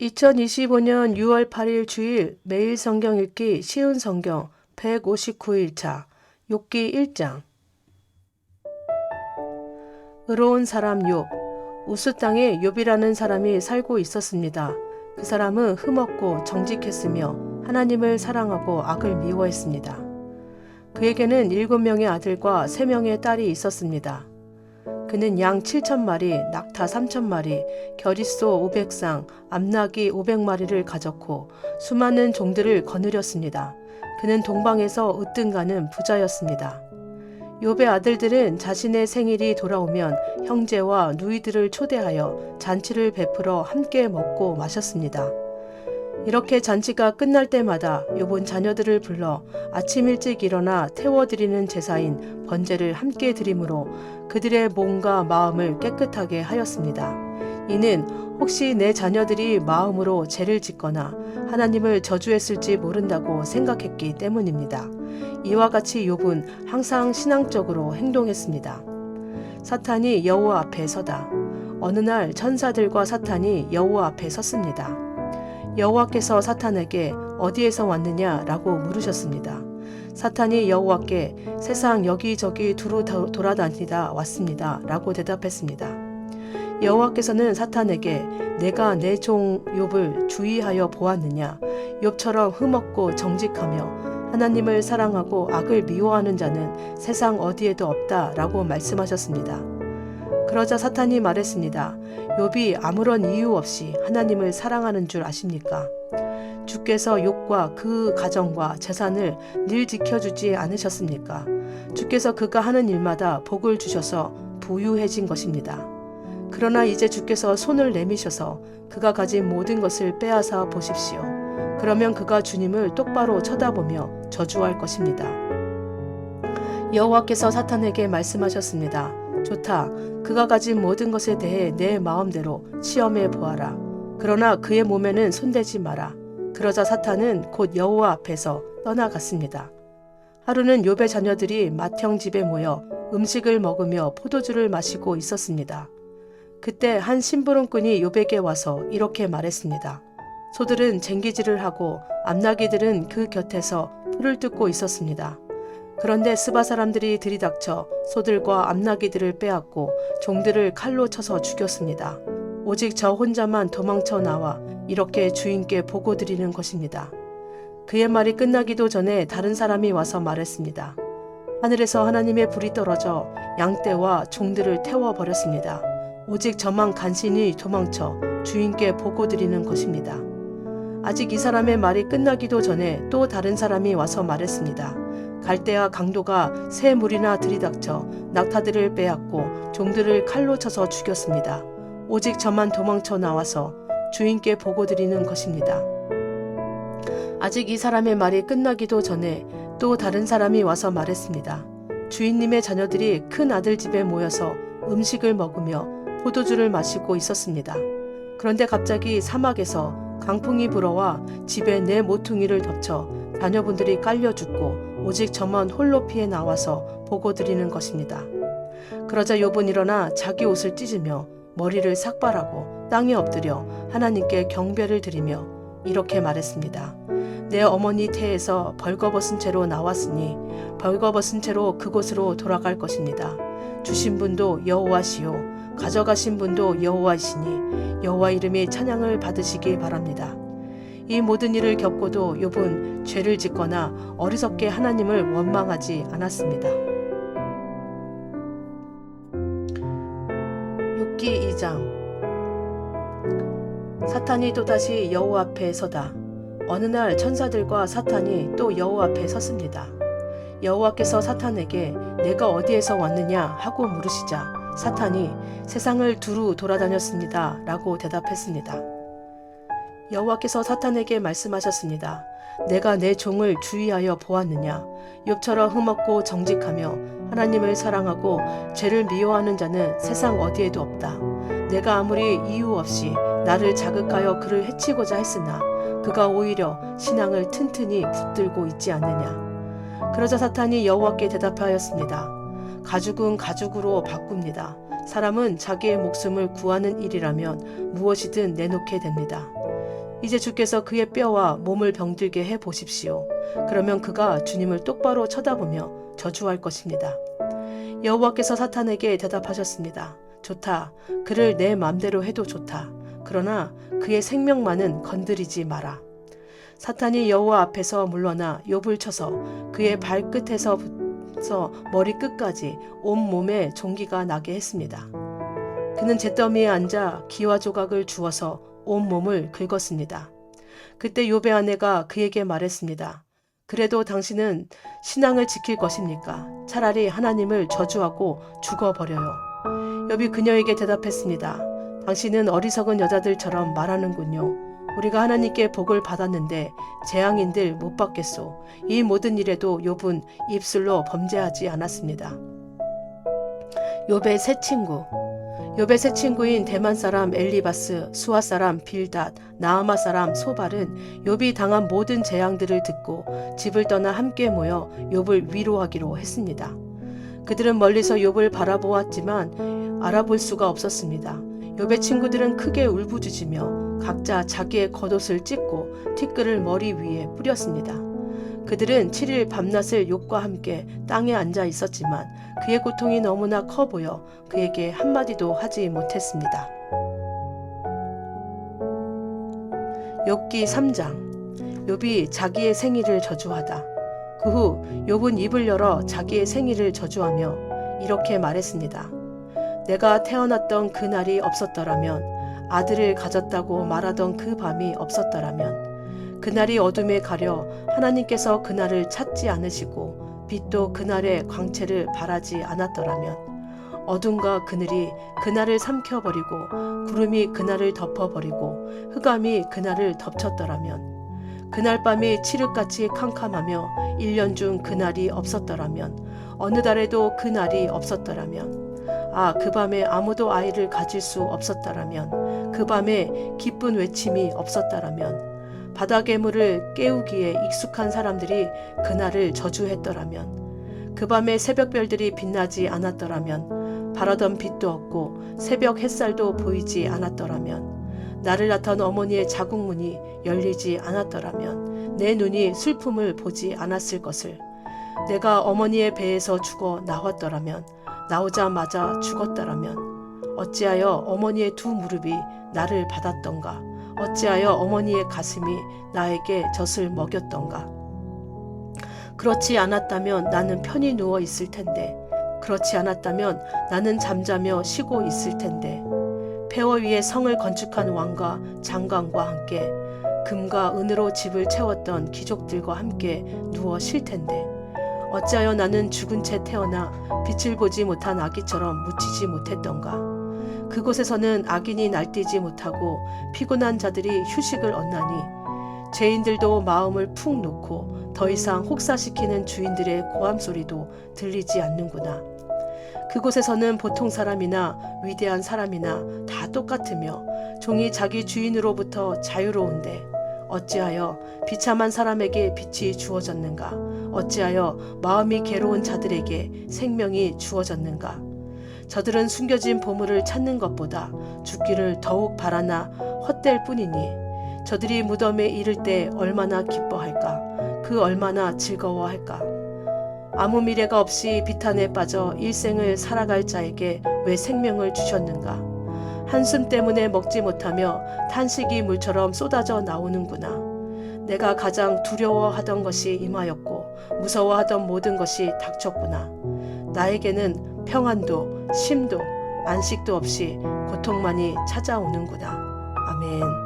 2025년 6월 8일 주일 매일 성경 읽기 쉬운 성경 159일차 욥기 1장. 의로운 사람 욥. 우스 땅에 욥이라는 사람이 살고 있었습니다. 그 사람은 흠없고 정직했으며 하나님을 사랑하고 악을 미워했습니다. 그에게는 7명의 아들과 3명의 딸이 있었습니다. 그는 양 7,000마리, 낙타 3,000마리, 겨릿소 500쌍, 암나귀 500마리를 가졌고 수많은 종들을 거느렸습니다. 그는 동방에서 으뜸가는 부자였습니다. 욥의 아들들은 자신의 생일이 돌아오면 형제와 누이들을 초대하여 잔치를 베풀어 함께 먹고 마셨습니다. 이렇게 잔치가 끝날 때마다 욥은 자녀들을 불러 아침 일찍 일어나 태워드리는 제사인 번제를 함께 드림으로 그들의 몸과 마음을 깨끗하게 하였습니다. 이는 혹시 내 자녀들이 마음으로 죄를 짓거나 하나님을 저주했을지 모른다고 생각했기 때문입니다. 이와 같이 욥은 항상 신앙적으로 행동했습니다. 사탄이 여호와 앞에 서다. 어느 날 천사들과 사탄이 여호와 앞에 섰습니다. 여호와께서 사탄에게 어디에서 왔느냐라고 물으셨습니다. 사탄이 여호와께 세상 여기저기 두루 돌아다니다 왔습니다 라고 대답했습니다. 여호와께서는 사탄에게 내가 내 종 욥을 주의하여 보았느냐? 욥처럼 흠없고 정직하며 하나님을 사랑하고 악을 미워하는 자는 세상 어디에도 없다 라고 말씀하셨습니다. 그러자 사탄이 말했습니다. 욥이 아무런 이유 없이 하나님을 사랑하는 줄 아십니까? 주께서 욥과 그 가정과 재산을 늘 지켜주지 않으셨습니까? 주께서 그가 하는 일마다 복을 주셔서 부유해진 것입니다. 그러나 이제 주께서 손을 내미셔서 그가 가진 모든 것을 빼앗아 보십시오. 그러면 그가 주님을 똑바로 쳐다보며 저주할 것입니다. 여호와께서 사탄에게 말씀하셨습니다. 좋다. 그가 가진 모든 것에 대해 내 마음대로 시험해 보아라. 그러나 그의 몸에는 손대지 마라. 그러자 사탄은 곧 여호와 앞에서 떠나갔습니다. 하루는 욥의 자녀들이 맏형 집에 모여 음식을 먹으며 포도주를 마시고 있었습니다. 그때 한 심부름꾼이 욥에게 와서 이렇게 말했습니다. 소들은 쟁기질을 하고 암나귀들은 그 곁에서 풀을 뜯고 있었습니다. 그런데 스바 사람들이 들이닥쳐 소들과 암나귀들을 빼앗고 종들을 칼로 쳐서 죽였습니다. 오직 저 혼자만 도망쳐 나와 이렇게 주인께 보고드리는 것입니다. 그의 말이 끝나기도 전에 다른 사람이 와서 말했습니다. 하늘에서 하나님의 불이 떨어져 양떼와 종들을 태워버렸습니다. 오직 저만 간신히 도망쳐 주인께 보고드리는 것입니다. 아직 이 사람의 말이 끝나기도 전에 또 다른 사람이 와서 말했습니다. 갈대와 강도가 새 무리나 들이닥쳐 낙타들을 빼앗고 종들을 칼로 쳐서 죽였습니다. 오직 저만 도망쳐 나와서 주인께 보고드리는 것입니다. 아직 이 사람의 말이 끝나기도 전에 또 다른 사람이 와서 말했습니다. 주인님의 자녀들이 큰 아들 집에 모여서 음식을 먹으며 포도주를 마시고 있었습니다. 그런데 갑자기 사막에서 강풍이 불어와 집에 내 모퉁이를 덮쳐 자녀분들이 깔려 죽고 오직 저만 홀로 피해 나와서 보고드리는 것입니다. 그러자 욥은 일어나 자기 옷을 찢으며 머리를 삭발하고 땅에 엎드려 하나님께 경배를 드리며 이렇게 말했습니다. 내 어머니 태에서 벌거벗은 채로 나왔으니 벌거벗은 채로 그곳으로 돌아갈 것입니다. 주신 분도 여호와시요 가져가신 분도 여호와이시니 여호와 이름이 찬양을 받으시기 바랍니다. 이 모든 일을 겪고도 욥은 죄를 짓거나 어리석게 하나님을 원망하지 않았습니다. 욥기 2장. 사탄이 또다시 여호와 앞에 서다. 어느 날 천사들과 사탄이 또 여호와 앞에 섰습니다. 여호와께서 사탄에게 내가 어디에서 왔느냐 하고 물으시자 사탄이 세상을 두루 돌아다녔습니다 라고 대답했습니다. 여호와께서 사탄에게 말씀하셨습니다. 내가 내 종을 주의하여 보았느냐? 욥처럼 흠없고 정직하며 하나님을 사랑하고 죄를 미워하는 자는 세상 어디에도 없다. 내가 아무리 이유 없이 나를 자극하여 그를 해치고자 했으나 그가 오히려 신앙을 튼튼히 붙들고 있지 않느냐. 그러자 사탄이 여호와께 대답하였습니다. 가죽은 가죽으로 바꿉니다. 사람은 자기의 목숨을 구하는 일이라면 무엇이든 내놓게 됩니다. 이제 주께서 그의 뼈와 몸을 병들게 해 보십시오. 그러면 그가 주님을 똑바로 쳐다보며 저주할 것입니다. 여호와께서 사탄에게 대답하셨습니다. 좋다. 그를 내 맘대로 해도 좋다. 그러나 그의 생명만은 건드리지 마라. 사탄이 여호와 앞에서 물러나 욥을 쳐서 그의 발끝에서부터 머리끝까지 온몸에 종기가 나게 했습니다. 그는 잿더미에 앉아 기와 조각을 주워서 온몸을 긁었습니다. 그때 욥의 아내가 그에게 말했습니다. 그래도 당신은 신앙을 지킬 것입니까? 차라리 하나님을 저주하고 죽어버려요. 욥이 그녀에게 대답했습니다. 당신은 어리석은 여자들처럼 말하는군요. 우리가 하나님께 복을 받았는데 재앙인들 못 받겠소. 이 모든 일에도 욥은 입술로 범죄하지 않았습니다. 욥의 새 친구. 욥의 새 친구인 대만 사람 엘리바스, 수아 사람 빌닷, 나아마 사람 소발은 욥이 당한 모든 재앙들을 듣고 집을 떠나 함께 모여 욥을 위로하기로 했습니다. 그들은 멀리서 욥을 바라보았지만 알아볼 수가 없었습니다. 욥의 친구들은 크게 울부짖으며 각자 자기의 겉옷을 찢고 티끌을 머리 위에 뿌렸습니다. 그들은 7일 밤낮을 욥과 함께 땅에 앉아 있었지만 그의 고통이 너무나 커 보여 그에게 한마디도 하지 못했습니다. 욥기 3장. 욥이 자기의 생일을 저주하다. 그 후 욥은 입을 열어 자기의 생일을 저주하며 이렇게 말했습니다. 내가 태어났던 그 날이 없었더라면, 아들을 가졌다고 말하던 그 밤이 없었더라면, 그날이 어둠에 가려 하나님께서 그날을 찾지 않으시고 빛도 그날의 광채를 발하지 않았더라면, 어둠과 그늘이 그날을 삼켜버리고 구름이 그날을 덮어버리고 흑암이 그날을 덮쳤더라면, 그날 밤이 칠흑같이 캄캄하며 1년 중 그날이 없었더라면, 어느 달에도 그날이 없었더라면, 그 밤에 아무도 아이를 가질 수 없었더라면, 그 밤에 기쁜 외침이 없었더라면, 바다 괴물을 깨우기에 익숙한 사람들이 그날을 저주했더라면, 그 밤에 새벽별들이 빛나지 않았더라면, 바라던 빛도 없고 새벽 햇살도 보이지 않았더라면, 나를 낳던 어머니의 자궁문이 열리지 않았더라면, 내 눈이 슬픔을 보지 않았을 것을, 내가 어머니의 배에서 죽어 나왔더라면, 나오자마자 죽었더라면, 어찌하여 어머니의 두 무릎이 나를 받았던가, 어찌하여 어머니의 가슴이 나에게 젖을 먹였던가. 그렇지 않았다면 나는 편히 누워 있을 텐데, 그렇지 않았다면 나는 잠자며 쉬고 있을 텐데, 폐허 위에 성을 건축한 왕과 장관과 함께 금과 은으로 집을 채웠던 귀족들과 함께 누워 쉴 텐데, 어찌하여 나는 죽은 채 태어나 빛을 보지 못한 아기처럼 묻히지 못했던가. 그곳에서는 악인이 날뛰지 못하고 피곤한 자들이 휴식을 얻나니, 죄인들도 마음을 푹 놓고 더 이상 혹사시키는 주인들의 고함 소리도 들리지 않는구나. 그곳에서는 보통 사람이나 위대한 사람이나 다 똑같으며 종이 자기 주인으로부터 자유로운데, 어찌하여 비참한 사람에게 빛이 주어졌는가? 어찌하여 마음이 괴로운 자들에게 생명이 주어졌는가? 저들은 숨겨진 보물을 찾는 것보다 죽기를 더욱 바라나 헛될 뿐이니, 저들이 무덤에 이를 때 얼마나 기뻐할까? 그 얼마나 즐거워할까? 아무 미래가 없이 비탄에 빠져 일생을 살아갈 자에게 왜 생명을 주셨는가? 한숨 때문에 먹지 못하며 탄식이 물처럼 쏟아져 나오는구나. 내가 가장 두려워하던 것이 임하였고 무서워하던 모든 것이 닥쳤구나. 나에게는 평안도 쉼도 안식도 없이 고통만이 찾아오는구나. 아멘.